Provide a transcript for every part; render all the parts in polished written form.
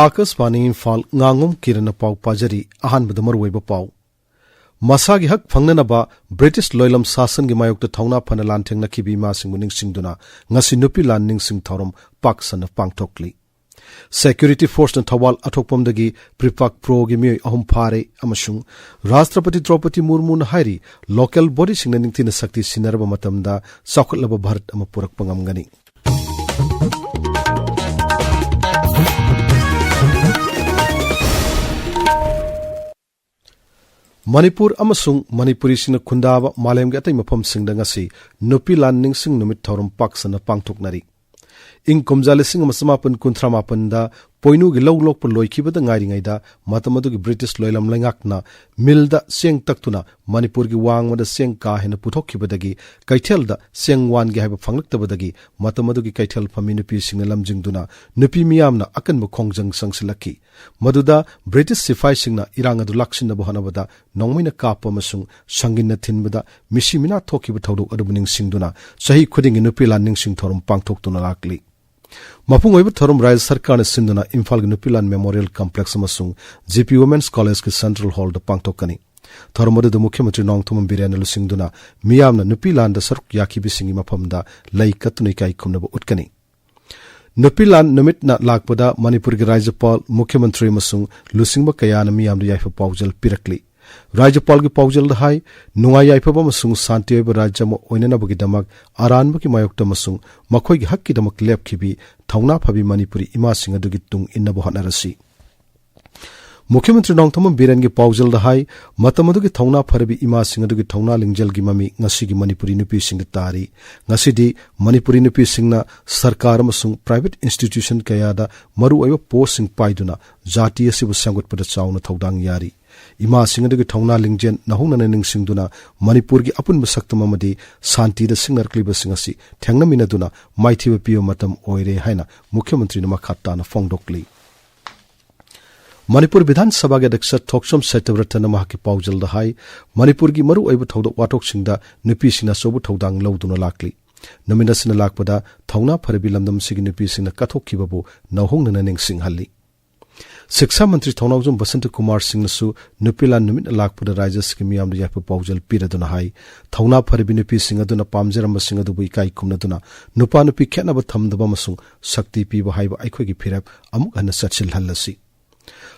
Akashvani Imphal ngangom kiran pau pajari ahan badamar weiba pau masagi hak phangnanaba British loilam sasan gi mayokta thauna phana lan thengna khibi ma singmuning singduna ngasi nupi lan ning sing thorom paksan pangthokli security force na thawal athokpamdagi pripak pro gi mi ahum phare amasung rashtrapati Draupadi Murmu na hairi local body singna ningthina sakti sinarba matamda sakhutlaba bharat ama purak pangamgani Manipur amasung Manipuri sing khundaba malem ge atai mafam singda ngasi nupi lan ning sing numit thorum paksana pangthoknari ing komjale sing masamapan kuntramapan da poinu gi log por loikibada ngari ngaida matamadu gi British loilam langakna milda seng taktuna Manipur gi wangmada seng ka hena puthokibadagi kaithelda seng wan gi haiba phanglaktabadagi matamadu gi kaithel faminu pi sing lamjingduna nupi miyamna akan bu khongjang sangsilaki maduda British sifai singna irang adu laksin na bohanabada Nongmeikapam masung sangin thinbada misimina thokiba thodok adubuning singduna sahi khuding nupi lan ning sing thorum pangthoktuna lakli Mapung oiba thorum Raj Sarkar sinduna Imphal Nupilan Memorial Complex amasung GP Women's College ki Central Hall da pangtokani thorumadu da Mukhyamantri Nongthumam Biren singduna miyamna Nupilan da saruk yaki bisingi maphamda lai katuni kai khumnaba utkani Nupilan numit na lakpada Manipur gi Rajapal Mukhyamantri amasung lusingba kayana miyamda yaifa paujal pirakli Rajapal gi paujal da hai nunga yaifa amasung santi oiba rajya oinana bagi damak aranba ki mayokta amasung makhoi gi hakki damak lepkhibi thawna phabi Manipuri ima singa dugi tung inna bohanarasi Mukhyamantri Nongthumam Biren gi paujal da hai matamadu gi thawna pharabi ima singa dugi thawna lingjal gi mami ngasi gi Manipuri nupi sing tari ngasi di Manipuri nupi singna sarkar amasung private institution kayada maru oiba post sing paiduna jati asibu sangut pada chauna thodang yari ima singa dugi thawna lingjen nahungna ning singduna Manipur gi apun basaktam amadi santi da singarkli basingasi thengna minaduna maithiba piyo matam oire haina Mukhyamantri na makhatta na fongdokli Manipur Vidhan Sabha ge Adhyaksh Thoksom Setavratana mahaki paujal da hai Manipur gi maru oiba thodok watok singda nupi sina sobu thodang lawduna lakli namina sina lakpada thawna pharabi lamdam sigi nupi sina kathokkibabu nahungna ning singhalli Shiksha Mantri Thonawjum Basant Kumar Singh nasu nupilan numit lakpada Rajas ki miyam da yapu paujal piraduna hai thawna pharabi nupi singa duna pamjaramba singa du ikai kumnaduna nupa nupi khenaba thamdaba masung sakti piba haiba aikhogi phirap amuk hana satsil hallasi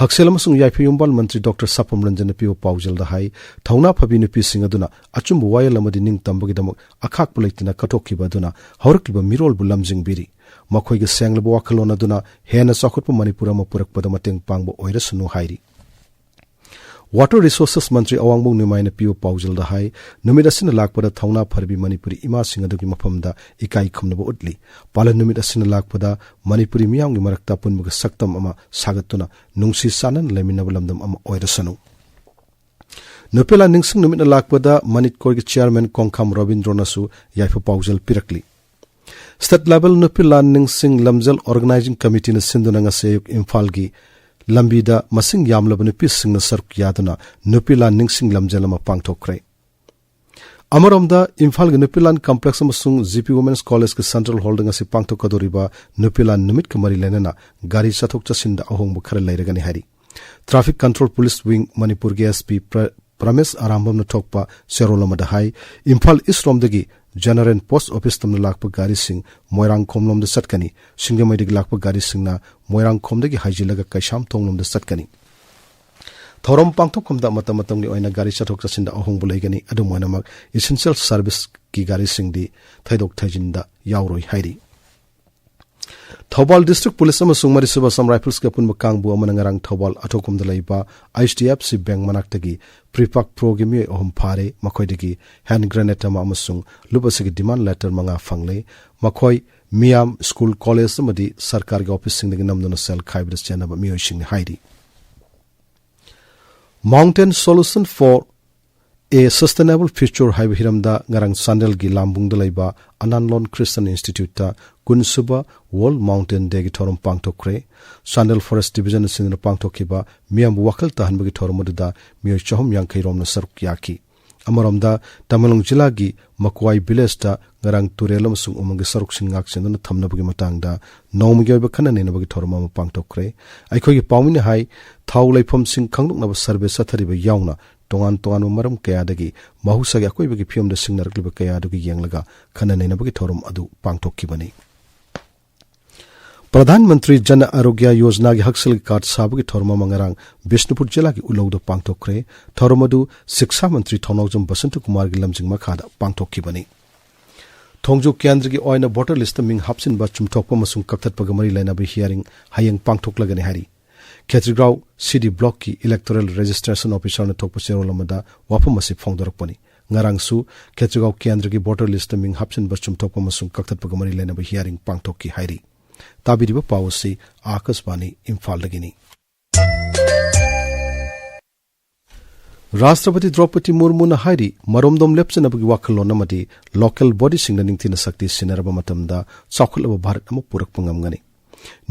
Haksel amasung yaifi yumbal Mantri Dr. Sapam Ranjan piwa paujal da hai thawna phabi nupi singa duna achumbu wayal amadi ning tambagi damak akhak pulaitina katokkiba duna haurakliba mirol bu lamjing biri makhoi ge senglaba wakhalona duna hena sakhutpa Manipura ma purakpada mateng pangba oirasunu hairi Water Resources Mantri Awangbu Nimaina piwa paujal da hai numidasina lakpada thawna pharbi Manipuri ima singa dugi maphamda ikai khumnaba utli pala numidasina lakpada Manipuri miyam gi marakta punmuga saktam ama sagatuna nungsi sanan leminaba lamdam ama oirasanu Nupela ningsing numidna lakpada Manitkor gi chairman Kongkham Robindranasu yaifa paujal pirakli State level Nupila ningsing lamjal organizing committee na sinduna nga sayuk Imphal gi Lambida masing yamlaba nupi sing na saruk yaduna Nupila ningsing lamjalama pangthokre Amaromda Imphal gi Nupilan complex amasung GP Women's College ki Central Holding asi pangthokadoriba Nupilan numit kamari lenana gari chathok chasinda ahong bukhara lairagani hari Traffic Control Police Wing Manipur gi SP Pramesh Arambam na thokpa serolama da hai Imphal Isrom dagi General Post Office tamna lakpa gari sing Moirang Khomlom da satkani Singamai dagi lakpa gari sing na Moirang Khom dagi haijilaga Kaisham Tonglom da satkani Thorom pangthokomda matamatamni oina gari chathok chasinda ahong bulaigani adu moinamak essential service ki gari sing di thaidok thaijinda yauroi hairi Thobal District Police amasung Marisuba Sam Rifles ka punba kangbu amana ngarang Thobal athokum da laiba HDFC Bank manaktagi Pripak Progimi ohum phare makhoi dagi hand grenade ama amasung lubasigi demand letter manga fangle makhoi Miam School College amadi sarkar ga office sing dagi namduna sel khaibras chanaba miyoi sing hairi Mountain Solution for A Sustainable Future Haiba Hiramda ngarang Sandal gi Lambung da laiba Ananlon Christian Institute ta Kunsuba World Mountain Day gi thorum pangthokre Sandal Forest Division sin pangthokhiba miyam wakal tahan bagi thorum da miyoi chahum yang khairom na saruk yaki Amaramda Tamalong Jilagi Makwai Village da ngarang turel amasung umang saruksing ngaksin na thamnabagi matangda Nongmeikapam khananenabagi thorma pangtokre aikhoi pawmini hai thau leifam sing khangnuknaba survey sathariba yauna tongan maram kayadagi mahusagi akoibagi phiomda singnarikliba kayadugi yenglaga khananenabagi thorum adu pangtokkibani प्रधानमंत्री जन आरोग्य योजना की हक्सल card साबगी थोरमा मंगरांग Bishnupur जिला की उलौद पांगथोक्रे थोरमदु शिक्षा मंत्री थौनौजम बसंत कुमार की लमजिंग मखादा पांगथोक्खिबनी थोंजु केंद्र की ओइना voter list Ming हापसिनबा चुमथोकपा मसुंग कक्थतपगा मरी लाइनाबि हियरिंग हायंग पांगथोक्लगनि हारि खेत्रिग्राव सिडी ब्लॉक की इलेक्टोरल रजिस्ट्रेशन ऑफिसर ने थोकप सेरोलमदा वाफम मसि फोंदोरकपनी ngarangsu खेत्रिग्राव केंद्र की वोटर लिस्ट मिंग हापसिनबा चुमथोकपा मसुंग कक्थतपगा मरी लाइनाबि हियरिंग पांगथोक्की हारि ताबिरिबा पावसी आकाशवाणी इम्फाल दगिनी राष्ट्रपति द्रौपदी मुर्मू न हाइरी मरोमदोम लेप्चनबगी वाखलोन अमदी लोकल बॉडी सिंगना निंगथिना शक्ति सिनरबा मतमदा चौखलबा भारत अमु पुरकपा ngamgani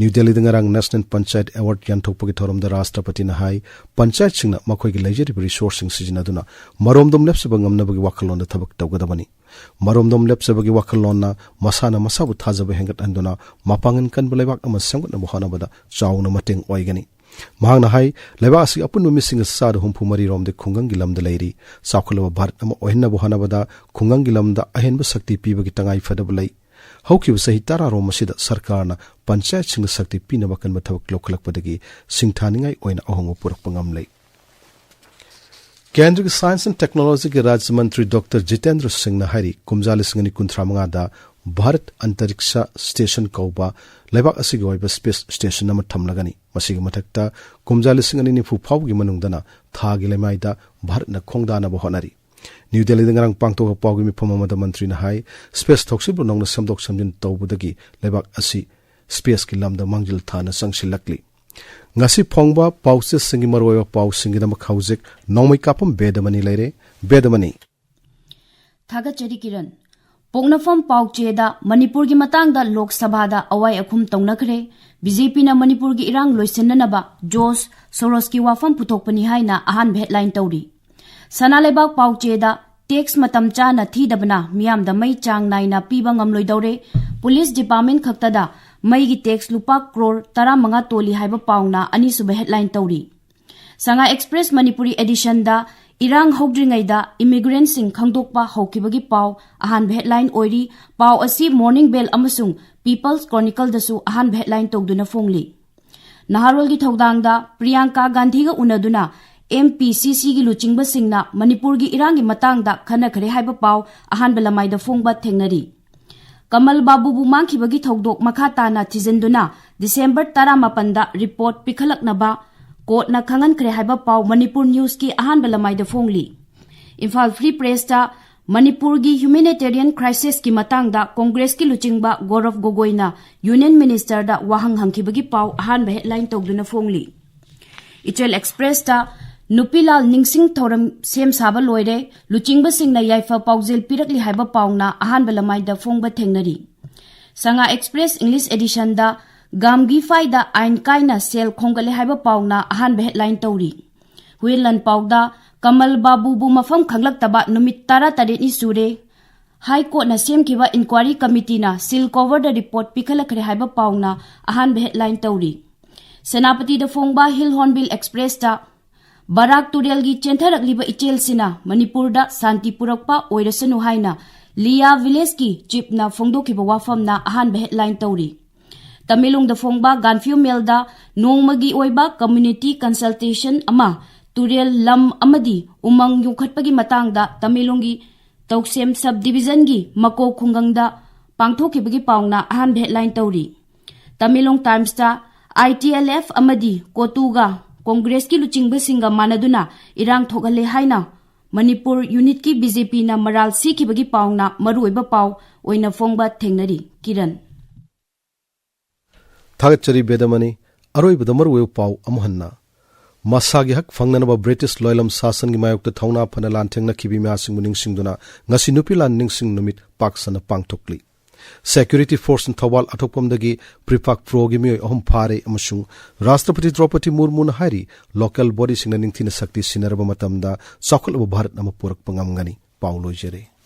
न्यू दिल्ली दंगरांग नेशनल पंचायत अवार्ड यानथोकपगी थोरमदा राष्ट्रपति न हाई पंचायत सिंगना मखोइगी लेजरिबा रिसोर्सिंग सिजनादुना मरोमदोम लेप्चबा ngamnabagi वाखलोन थबक तौगदबनी मरोमदोम लेप्चबगी वाखलोन मसाना मसाबु थाजबा हेंगतहंदुना मापांगन कनबा लेबाक अमा सेमगतनबा होनाबदा चाउना मतेंग ओइगनी महांगना हाई लेबाक असि अपुनबा मिसिंग साद हुमफु मरी रोमदे खुंगंगी लमदा लेरी चाखलबा भारत अमा ओहिनबा होनाबदा खुंगंगी लमदा अहेनबा शक्ति पीबगी तंगाई फदबा लई हौकिब सही 10 रोम मसिदा सरकारना पंचायत सिंग शक्ति पीनबा कनबा थबक लोखलकपदगी सिंगथानिंगाई ओइना अहोंग पुरकपा ngamlei केंद्र की साइंस एंड टेक्नोलॉजी के राज्य मंत्री डॉक्टर जितेंद्र सिंह ने हारी कुमजाली सिंगनी कुंथ्रामंगा दा भारत अंतरिक्ष स्टेशन कौबा लेबाक असिगी ओइबा स्पेस स्टेशन नम थमलगनी मसिगी मथक्ता कुमजाली सिंगनी निफु फावगी मनुंगदना थागी लेमाइदा भारत न खोंगदाना बहोनारी न्यू दिल्ली दंगरांग पांगतोक पावगी मिफम अमदा मंत्री न हाई स्पेस थोक्सिबु नोंगना समदोक समजिन तौबदगी लेबाक असि स्पेस की लमदा मंजिल थाना संगसिलकली ngasi phongba pause singi maroi pau singi dam khaujik Nongmeikapam Bedamani leire Bedamani thaga cheri kiran pongnafam pauche da Manipur gi matang da Lok Sabha da awai akhum tongnakre BJP na Manipur gi irang loisenna Jos Soros ki wafam puthokpani haina ahan headline tawri sana lebak pauche da tax matam cha na thidabna miyam da mai chang naina piba ngamloi dore police department khakta da Maigi tax lupa crore 15 toli haiba pauna ani suba headline tawri Sanga Express Manipuri edition da irang hogdringai da immigrant sing khangdokpa hokibagi paw ahan headline oiri paw asi morning bell amasung People's Chronicle da su ahan headline togduna fongli Naharol gi thodang da Priyanka Gandhi ga unaduna MPCC gi luchingba singna Manipur gi irang gi matang da khana khare haiba paw ahan belamai da fongba thengnari Kamal Babu Bumangki bagi thodok makata na tizenduna December 18 da report pikhalak na ba court na khangan kre haiba paw Manipur News ki ahan belamai da fongli Imphal Free Press da Manipur gi humanitarian crisis ki matang da Congress ki luchingba Gaurav Gogoi na Union Minister da wahang hangki bagi paw ahan ba headline togduna fongli Ichel Express da Nupilal Ningsing Thoram Sem Saba Loire, Luchingba Sing na Yaifa Pauzil Pirakli Haiba Pauna, Ahan Balamai da Fongba Tengnari. Sanga Express English Edition da Gamgi Fai da Ain Kaina Sel Kongale Haiba Pauna, Ahan ba headline Tauri. Huilan Pauda, Kamal Babu Bumafam Kanglak Taba Numit Tara Tadini Sure. High Court na Sem Kiva Inquiry Committee na Sil cover the report Pikalakre Haiba Pauna, Ahan ba headline Tauri. Senapati da Fongba Hill Hornbill Express da Barak Turel gi chentherak liba ichel sina Manipur da Santi Purakpa oirasanu haina Lia Village ki chip na phongdo ki wafam na ahan headline tawri Tamilong da phongba Ganfew Melda nongmagi oiba community consultation ama Turel lam amadi umang yungkhatpagi matang da Tamilong gi Tauksem subdivision gi Mako khungang da pangthokibagi paungna ahan headline tawri Tamilong Times da ITLF amadi Kotuga Congress ki luchingba singa manaduna irang thogale haina Manipur unit ki BJP na maral si ki bagi pauna maruiba paw oina fongba thengnari Kiran Thagachari Bedamani aroiba da maruiba paw amuhanna Masagi hak fangnanaba British loyalam sasan gi mayok ta thauna phana lan thengna kibi ma sing muning singduna ngasi nupi lan ning sing numit paksana pangthokli Security Force in Thawal Atopamdagi Pripak Pro Gimi Ohum Pare Amasung Rashtrapati Draupadi Murmu Hari local body singing Tina Sakti Sinaraba Matamda Sakal Bharat Namapurak Pangamgani Paulo Jere.